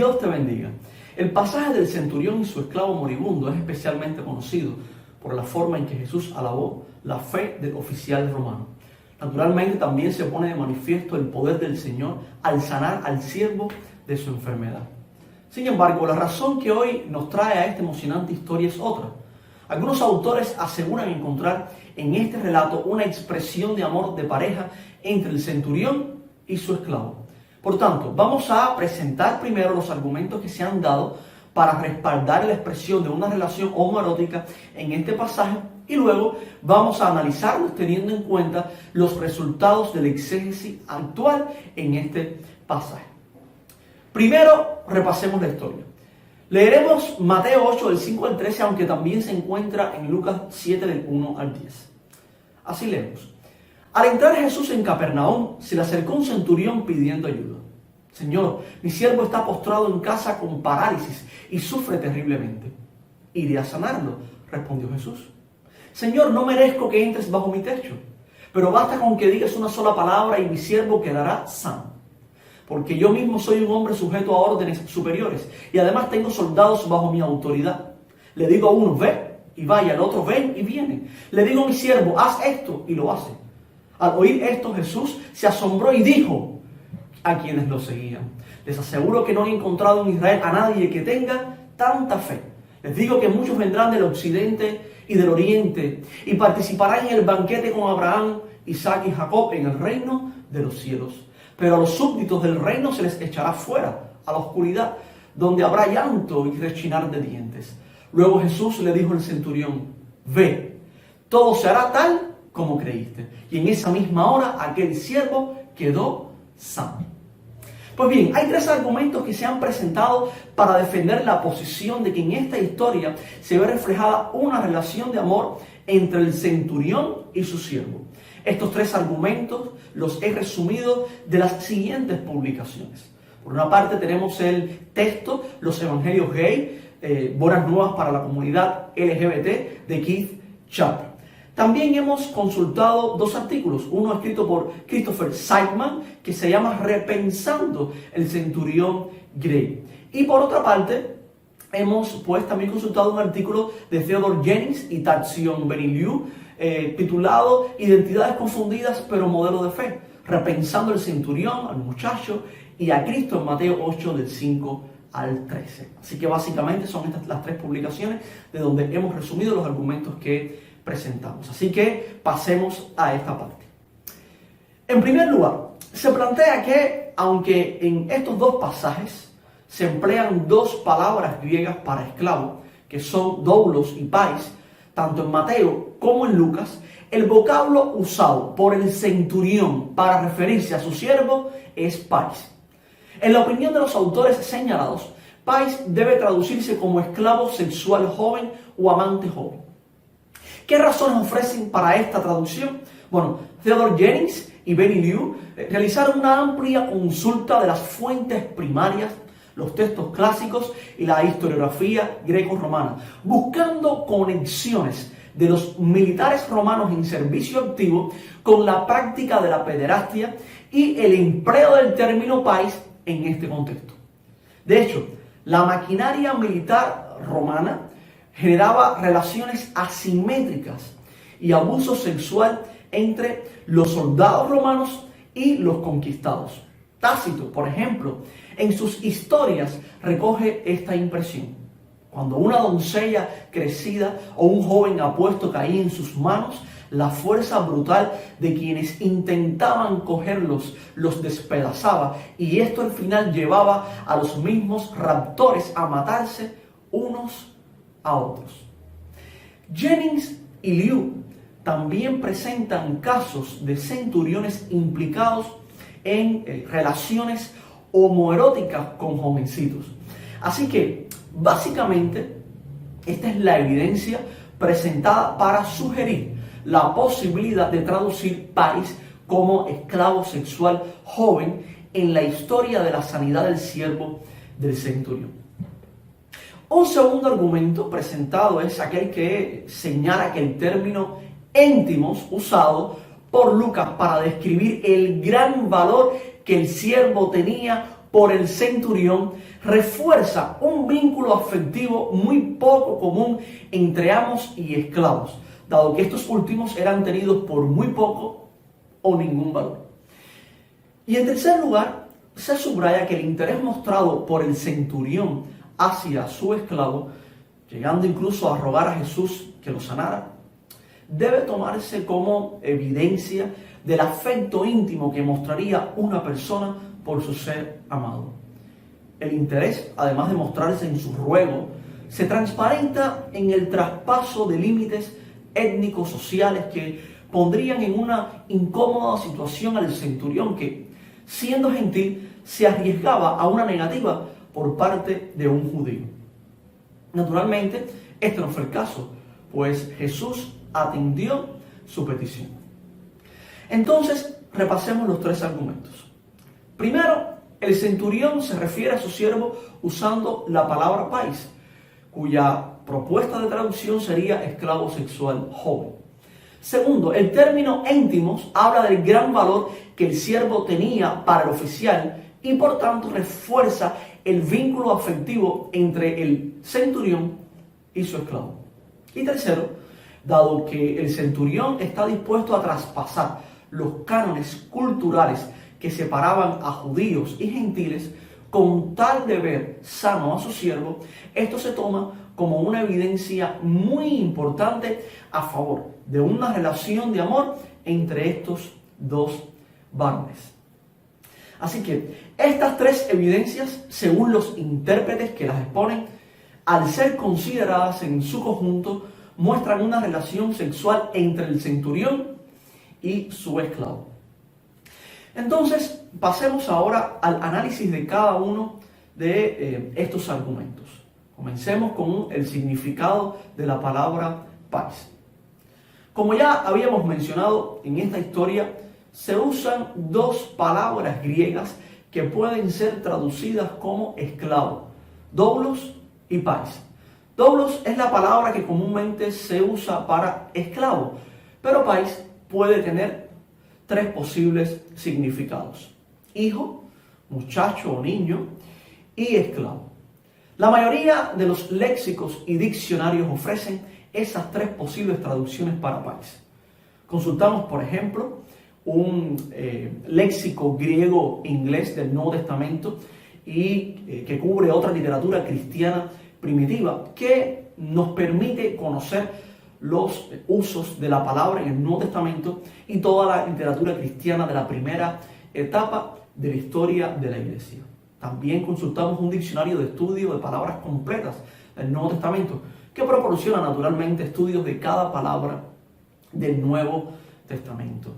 Dios te bendiga. El pasaje del centurión y su esclavo moribundo es especialmente conocido por la forma en que Jesús alabó la fe del oficial romano. Naturalmente también se pone de manifiesto el poder del Señor al sanar al siervo de su enfermedad. Sin embargo, la razón que hoy nos trae a esta emocionante historia es otra. Algunos autores aseguran encontrar en este relato una expresión de amor de pareja entre el centurión y su esclavo. Por tanto, vamos a presentar primero los argumentos que se han dado para respaldar la expresión de una relación homoerótica en este pasaje y luego vamos a analizarlos teniendo en cuenta los resultados del exégesis actual en este pasaje. Primero, repasemos la historia. Leeremos Mateo 8 del 5 al 13, aunque también se encuentra en Lucas 7 del 1 al 10. Así leemos. Al entrar Jesús en Capernaum, se le acercó un centurión pidiendo ayuda. Señor, mi siervo está postrado en casa con parálisis y sufre terriblemente. Iré a sanarlo, respondió Jesús. Señor, no merezco que entres bajo mi techo, pero basta con que digas una sola palabra y mi siervo quedará sano. Porque yo mismo soy un hombre sujeto a órdenes superiores y además tengo soldados bajo mi autoridad. Le digo a uno, ve y vaya, al otro, ven y viene. Le digo a mi siervo, haz esto y lo hace. Al oír esto, Jesús se asombró y dijo a quienes lo seguían: les aseguro que no he encontrado en Israel a nadie que tenga tanta fe. Les digo que muchos vendrán del occidente y del oriente y participarán en el banquete con Abraham, Isaac y Jacob en el reino de los cielos. Pero a los súbditos del reino se les echará fuera, a la oscuridad, donde habrá llanto y rechinar de dientes. Luego Jesús le dijo al centurión: ve, todo se hará tal como creíste. Y en esa misma hora aquel siervo quedó sano. Pues bien, hay tres argumentos que se han presentado para defender la posición de que en esta historia se ve reflejada una relación de amor entre el centurión y su siervo. Estos tres argumentos los he resumido de las siguientes publicaciones. Por una parte tenemos el texto Los Evangelios Gay, Buenas Nuevas para la Comunidad LGBT de Keith Chapman. También hemos consultado dos artículos, uno escrito por Christopher Seidman, que se llama Repensando el centurión Gray. Y por otra parte, hemos también consultado un artículo de Theodore Jennings y Tatsión Beniliu, titulado Identidades confundidas pero modelo de fe, repensando el centurión, al muchacho y a Cristo en Mateo 8 del 5 al 13. Así que básicamente son estas las tres publicaciones de donde hemos resumido los argumentos que presentamos. Así que pasemos a esta parte. En primer lugar, se plantea que, aunque en estos dos pasajes se emplean dos palabras griegas para esclavo, que son doulos y pais, tanto en Mateo como en Lucas, el vocablo usado por el centurión para referirse a su siervo es pais. En la opinión de los autores señalados, pais debe traducirse como esclavo sexual joven o amante joven. ¿Qué razones ofrecen para esta traducción? Bueno, Theodore Jennings y Benny Liu realizaron una amplia consulta de las fuentes primarias, los textos clásicos y la historiografía greco-romana, buscando conexiones de los militares romanos en servicio activo con la práctica de la pederastia y el empleo del término pais en este contexto. De hecho, la maquinaria militar romana generaba relaciones asimétricas y abuso sexual entre los soldados romanos y los conquistados. Tácito, por ejemplo, en sus historias recoge esta impresión. Cuando una doncella crecida o un joven apuesto caía en sus manos, la fuerza brutal de quienes intentaban cogerlos los despedazaba, y esto al final llevaba a los mismos raptores a matarse unos a otros. Jennings y Liu también presentan casos de centuriones implicados en relaciones homoeróticas con jovencitos. Así que, básicamente, esta es la evidencia presentada para sugerir la posibilidad de traducir pais como esclavo sexual joven en la historia de la sanidad del siervo del centurión. Un segundo argumento presentado es aquel que señala que el término íntimos usado por Lucas para describir el gran valor que el siervo tenía por el centurión refuerza un vínculo afectivo muy poco común entre amos y esclavos, dado que estos últimos eran tenidos por muy poco o ningún valor. Y en tercer lugar, se subraya que el interés mostrado por el centurión hacia su esclavo, llegando incluso a rogar a Jesús que lo sanara, debe tomarse como evidencia del afecto íntimo que mostraría una persona por su ser amado. El interés, además de mostrarse en su ruego, se transparenta en el traspaso de límites étnicos sociales que pondrían en una incómoda situación al centurión que, siendo gentil, se arriesgaba a una negativa por parte de un judío. Naturalmente, este no fue el caso, pues Jesús atendió su petición. Entonces, repasemos los tres argumentos. Primero, el centurión se refiere a su siervo usando la palabra pais, cuya propuesta de traducción sería esclavo sexual joven. Segundo, el término íntimos habla del gran valor que el siervo tenía para el oficial y por tanto refuerza el vínculo afectivo entre el centurión y su esclavo. Y tercero, dado que el centurión está dispuesto a traspasar los cánones culturales que separaban a judíos y gentiles con tal de ver sano a su siervo, esto se toma como una evidencia muy importante a favor de una relación de amor entre estos dos varones. Así que estas tres evidencias, según los intérpretes que las exponen, al ser consideradas en su conjunto, muestran una relación sexual entre el centurión y su esclavo. Entonces, pasemos ahora al análisis de cada uno de estos argumentos. Comencemos con el significado de la palabra pais. Como ya habíamos mencionado en esta historia, se usan dos palabras griegas que pueden ser traducidas como esclavo: doulos y pais. Doulos es la palabra que comúnmente se usa para esclavo, pero pais puede tener tres posibles significados: hijo, muchacho o niño y esclavo. La mayoría de los léxicos y diccionarios ofrecen esas tres posibles traducciones para pais. Consultamos, por ejemplo, un léxico griego-inglés del Nuevo Testamento y que cubre otra literatura cristiana primitiva que nos permite conocer los usos de la palabra en el Nuevo Testamento y toda la literatura cristiana de la primera etapa de la historia de la Iglesia. También consultamos un diccionario de estudio de palabras completas del Nuevo Testamento que proporciona naturalmente estudios de cada palabra del Nuevo Testamento.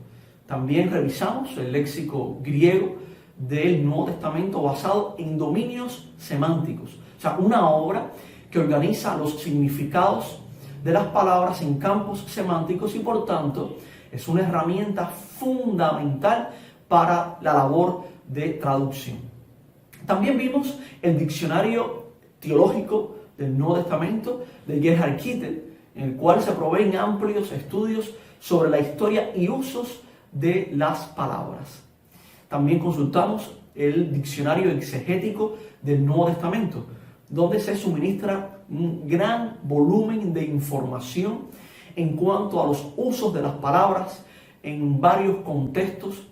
También revisamos el léxico griego del Nuevo Testamento basado en dominios semánticos, o sea, una obra que organiza los significados de las palabras en campos semánticos y por tanto es una herramienta fundamental para la labor de traducción. También vimos el diccionario teológico del Nuevo Testamento de Gerhard Kittel, en el cual se proveen amplios estudios sobre la historia y usos de las palabras. También consultamos el diccionario exegético del Nuevo Testamento, donde se suministra un gran volumen de información en cuanto a los usos de las palabras en varios contextos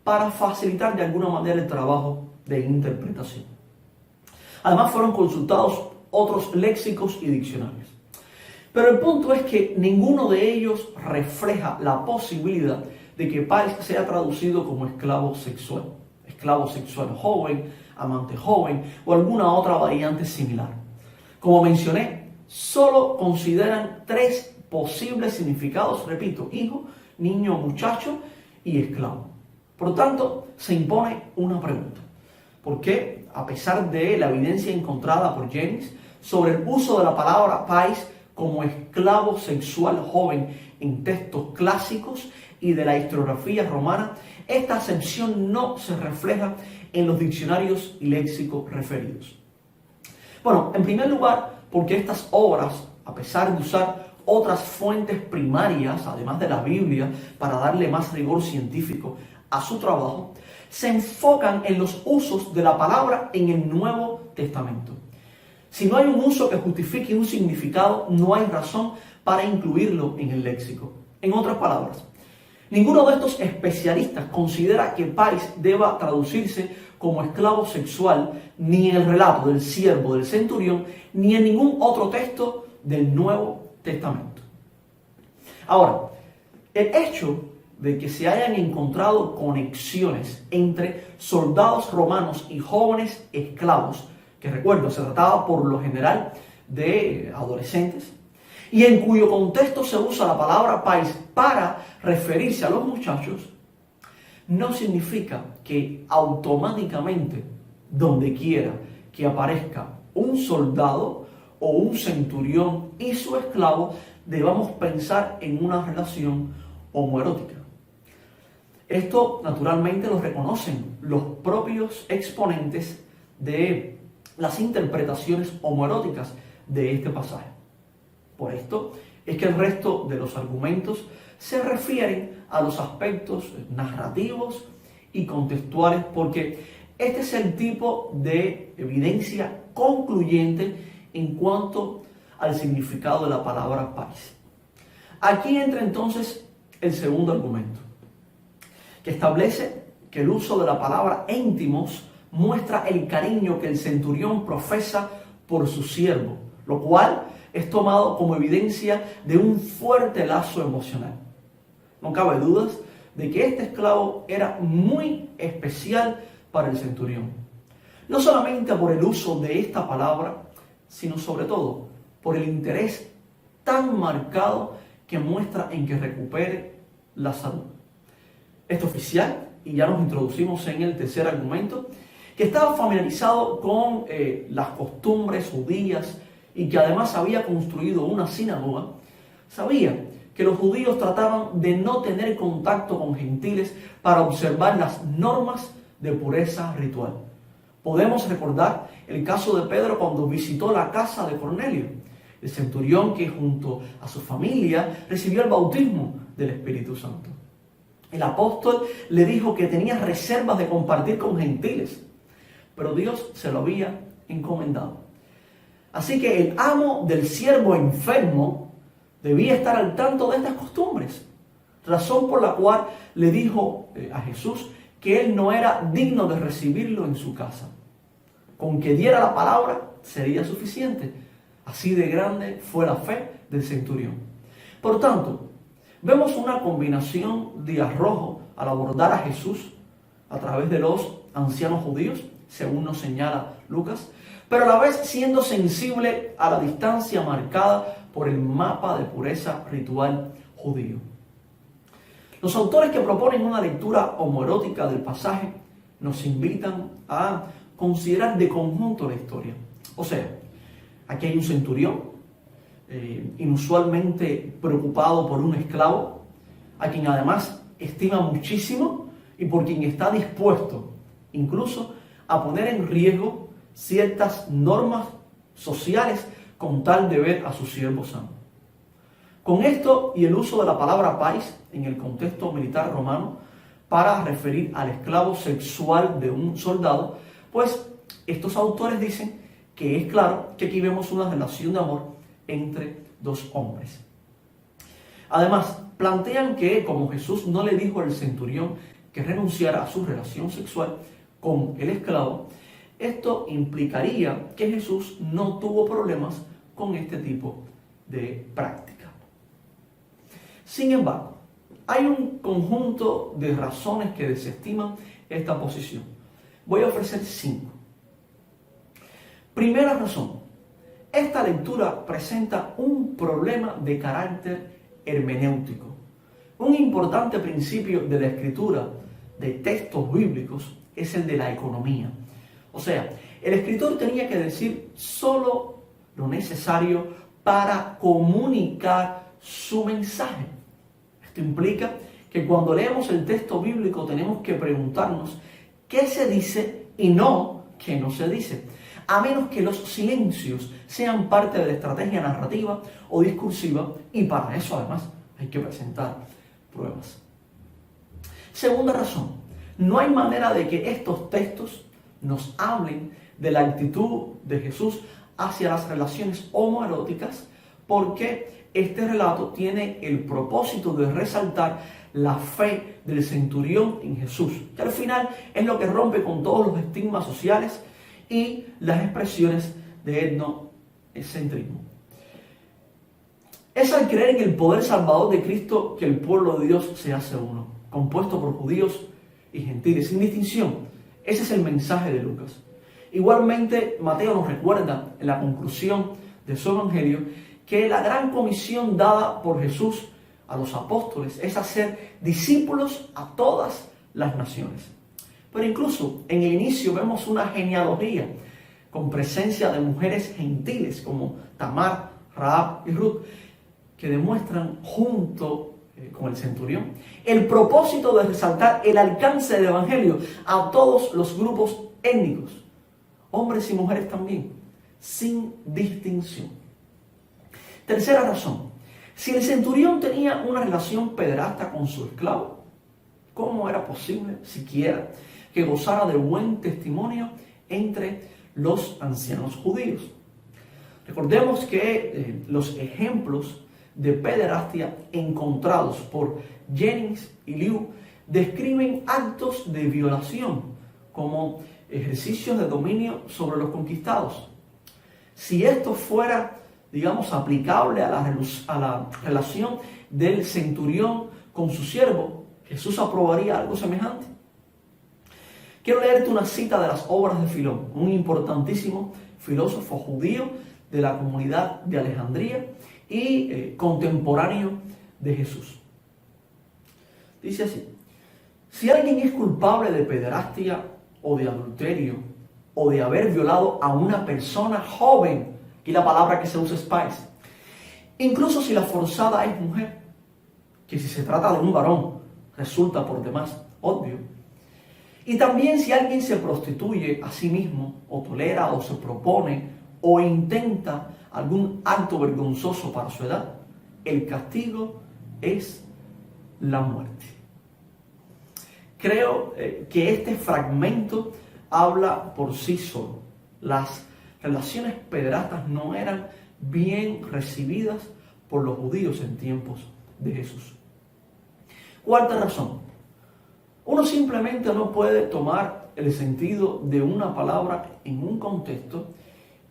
para facilitar de alguna manera el trabajo de interpretación. Además fueron consultados otros léxicos y diccionarios. Pero el punto es que ninguno de ellos refleja la posibilidad de que pais sea traducido como esclavo sexual joven, amante joven o alguna otra variante similar. Como mencioné, solo consideran tres posibles significados, repito: hijo, niño, muchacho y esclavo. Por tanto, se impone una pregunta: ¿por qué, a pesar de la evidencia encontrada por James sobre el uso de la palabra pais como esclavo sexual joven en textos clásicos y de la historiografía romana, esta acepción no se refleja en los diccionarios y léxicos referidos? Bueno, en primer lugar, porque estas obras, a pesar de usar otras fuentes primarias, además de la Biblia, para darle más rigor científico a su trabajo, se enfocan en los usos de la palabra en el Nuevo Testamento. Si no hay un uso que justifique un significado, no hay razón para incluirlo en el léxico. En otras palabras, ninguno de estos especialistas considera que pais deba traducirse como esclavo sexual, ni en el relato del siervo del centurión, ni en ningún otro texto del Nuevo Testamento. Ahora, el hecho de que se hayan encontrado conexiones entre soldados romanos y jóvenes esclavos, que recuerdo, se trataba por lo general de adolescentes, y en cuyo contexto se usa la palabra pais para referirse a los muchachos, no significa que automáticamente, donde quiera que aparezca un soldado o un centurión y su esclavo, debamos pensar en una relación homoerótica. Esto naturalmente lo reconocen los propios exponentes de las interpretaciones homoeróticas de este pasaje. Por esto es que el resto de los argumentos se refieren a los aspectos narrativos y contextuales, porque este es el tipo de evidencia concluyente en cuanto al significado de la palabra pais. Aquí entra entonces el segundo argumento, que establece que el uso de la palabra íntimos muestra el cariño que el centurión profesa por su siervo, lo cual es tomado como evidencia de un fuerte lazo emocional. No cabe dudas de que este esclavo era muy especial para el centurión, no solamente por el uso de esta palabra, sino sobre todo por el interés tan marcado que muestra en que recupere la salud. Este oficial, y ya nos introducimos en el tercer argumento, que estaba familiarizado con las costumbres judías y que además había construido una sinagoga, sabía que los judíos trataban de no tener contacto con gentiles para observar las normas de pureza ritual. Podemos recordar el caso de Pedro cuando visitó la casa de Cornelio, el centurión que junto a su familia recibió el bautismo del Espíritu Santo. El apóstol le dijo que tenía reservas de compartir con gentiles, pero Dios se lo había encomendado. Así que el amo del siervo enfermo debía estar al tanto de estas costumbres, razón por la cual le dijo a Jesús que él no era digno de recibirlo en su casa. Con que diera la palabra sería suficiente. Así de grande fue la fe del centurión. Por tanto, vemos una combinación de arrojo al abordar a Jesús a través de los ancianos judíos, según nos señala Lucas, pero a la vez siendo sensible a la distancia marcada por el mapa de pureza ritual judío. Los autores que proponen una lectura homoerótica del pasaje nos invitan a considerar de conjunto la historia. O sea, aquí hay un centurión, inusualmente preocupado por un esclavo, a quien además estima muchísimo y por quien está dispuesto incluso a poner en riesgo ciertas normas sociales con tal de ver a su siervo sano. Con esto y el uso de la palabra pais en el contexto militar romano para referir al esclavo sexual de un soldado, pues estos autores dicen que es claro que aquí vemos una relación de amor entre dos hombres. Además, plantean que como Jesús no le dijo al centurión que renunciara a su relación sexual con el esclavo, esto implicaría que Jesús no tuvo problemas con este tipo de práctica. Sin embargo, hay un conjunto de razones que desestiman esta posición. Voy a ofrecer 5. Primera razón, esta lectura presenta un problema de carácter hermenéutico. Un importante principio de la escritura de textos bíblicos es el de la economía. O sea, el escritor tenía que decir solo lo necesario para comunicar su mensaje. Esto implica que cuando leemos el texto bíblico tenemos que preguntarnos qué se dice y no qué no se dice, a menos que los silencios sean parte de la estrategia narrativa o discursiva, y para eso además hay que presentar pruebas. Segunda razón, No hay manera de que estos textos nos hablen de la actitud de Jesús hacia las relaciones homoeróticas, porque este relato tiene el propósito de resaltar la fe del centurión en Jesús, que al final es lo que rompe con todos los estigmas sociales y las expresiones de etnocentrismo. Es al creer en el poder salvador de Cristo que el pueblo de Dios se hace uno, compuesto por judíos y gentiles, sin distinción. Ese es el mensaje de Lucas. Igualmente, Mateo nos recuerda en la conclusión de su evangelio que la gran comisión dada por Jesús a los apóstoles es hacer discípulos a todas las naciones. Pero incluso en el inicio vemos una genealogía con presencia de mujeres gentiles como Tamar, Rahab y Ruth, que demuestran junto con el centurión el propósito de resaltar el alcance del evangelio a todos los grupos étnicos, hombres y mujeres también, sin distinción. Tercera razón: si el centurión tenía una relación pederasta con su esclavo, ¿cómo era posible siquiera que gozara de buen testimonio entre los ancianos judíos? Recordemos que los ejemplos de pederastia encontrados por Jennings y Liu describen actos de violación como ejercicios de dominio sobre los conquistados. Si esto fuera, digamos, aplicable a la relación del centurión con su siervo, ¿Jesús aprobaría algo semejante? Quiero leerte una cita de las obras de Filón, un importantísimo filósofo judío de la comunidad de Alejandría y contemporáneo de Jesús. Dice así: si alguien es culpable de pederastia o de adulterio o de haber violado a una persona joven, y la palabra que se usa es pais, incluso si la forzada es mujer, que si se trata de un varón resulta por demás obvio, y también si alguien se prostituye a sí mismo o tolera o se propone o intenta algún acto vergonzoso para su edad, el castigo es la muerte. Creo que este fragmento habla por sí solo. Las relaciones pederastas no eran bien recibidas por los judíos en tiempos de Jesús. Cuarta razón: uno simplemente no puede tomar el sentido de una palabra en un contexto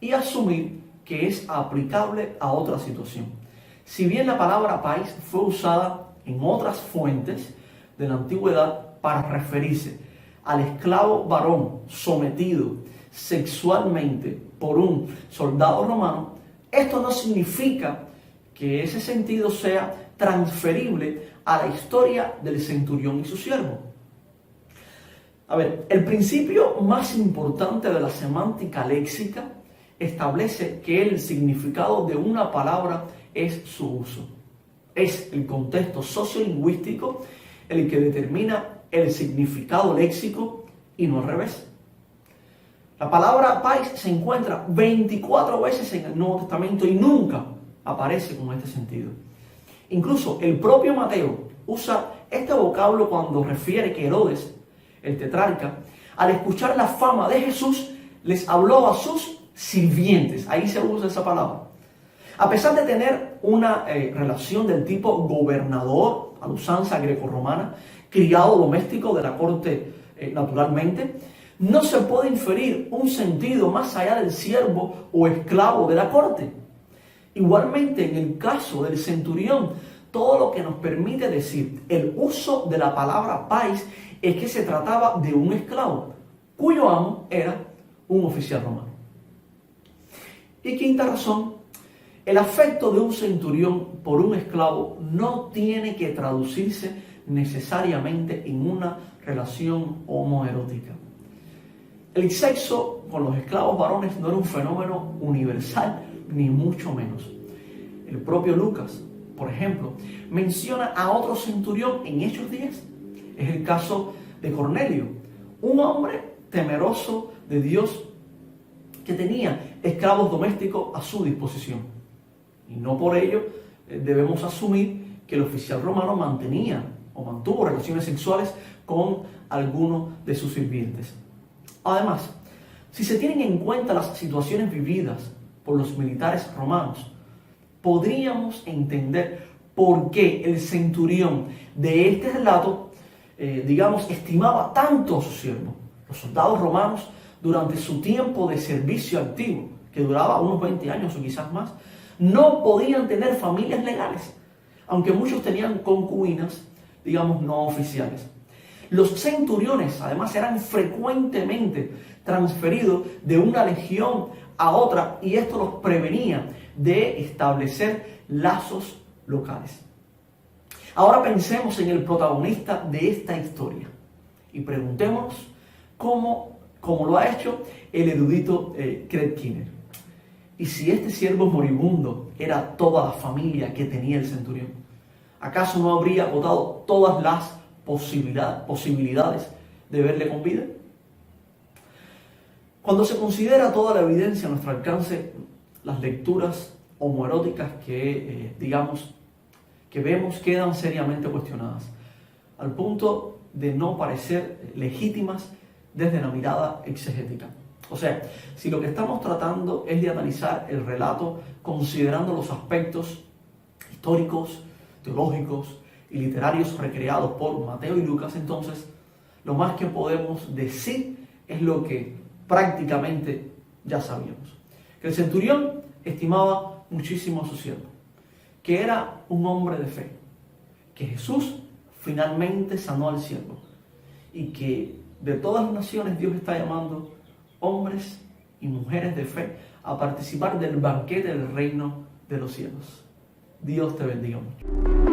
y asumir que es aplicable a otra situación. Si bien la palabra pais fue usada en otras fuentes de la antigüedad para referirse al esclavo varón sometido sexualmente por un soldado romano, esto no significa que ese sentido sea transferible a la historia del centurión y su siervo. A ver, el principio más importante de la semántica léxica establece que el significado de una palabra es su uso. Es el contexto sociolingüístico el que determina el significado léxico y no al revés. La palabra pais se encuentra 24 veces en el Nuevo Testamento y nunca aparece con este sentido. Incluso el propio Mateo usa este vocablo cuando refiere que Herodes, el tetrarca, al escuchar la fama de Jesús, les habló a sus sirvientes. Ahí se usa esa palabra. A pesar de tener una relación del tipo gobernador, a la usanza grecorromana, criado doméstico de la corte naturalmente, no se puede inferir un sentido más allá del siervo o esclavo de la corte. Igualmente, en el caso del centurión, todo lo que nos permite decir el uso de la palabra pais es que se trataba de un esclavo, cuyo amo era un oficial romano. Y quinta razón: el afecto de un centurión por un esclavo no tiene que traducirse necesariamente en una relación homoerótica. El sexo con los esclavos varones no era un fenómeno universal, ni mucho menos. El propio Lucas, por ejemplo, menciona a otro centurión en Hechos 10. Es el caso de Cornelio, un hombre temeroso de Dios que tenía esclavos domésticos a su disposición. Y no por ello debemos asumir que el oficial romano mantuvo relaciones sexuales con alguno de sus sirvientes. Además, si se tienen en cuenta las situaciones vividas por los militares romanos, podríamos entender por qué el centurión de este relato, estimaba tanto a su siervo. Los soldados romanos, durante su tiempo de servicio activo, que duraba unos 20 años o quizás más, no podían tener familias legales, aunque muchos tenían concubinas, no oficiales. Los centuriones, además, eran frecuentemente transferidos de una legión a otra, y esto los prevenía de establecer lazos locales. Ahora pensemos en el protagonista de esta historia y preguntémonos cómo lo ha hecho el erudito Craig Keener. ¿Y si este siervo moribundo era toda la familia que tenía el centurión? ¿Acaso no habría agotado todas las posibilidades de verle con vida? Cuando se considera toda la evidencia a nuestro alcance, las lecturas homoeróticas que vemos quedan seriamente cuestionadas, al punto de no parecer legítimas desde la mirada exegética. O sea, si lo que estamos tratando es de analizar el relato considerando los aspectos históricos, teológicos y literarios recreados por Mateo y Lucas, entonces lo más que podemos decir es lo que prácticamente ya sabíamos: que el centurión estimaba muchísimo a su siervo, que era un hombre de fe, que Jesús finalmente sanó al siervo y que de todas las naciones Dios está llamando hombres y mujeres de fe a participar del banquete del reino de los cielos. Dios te bendiga mucho.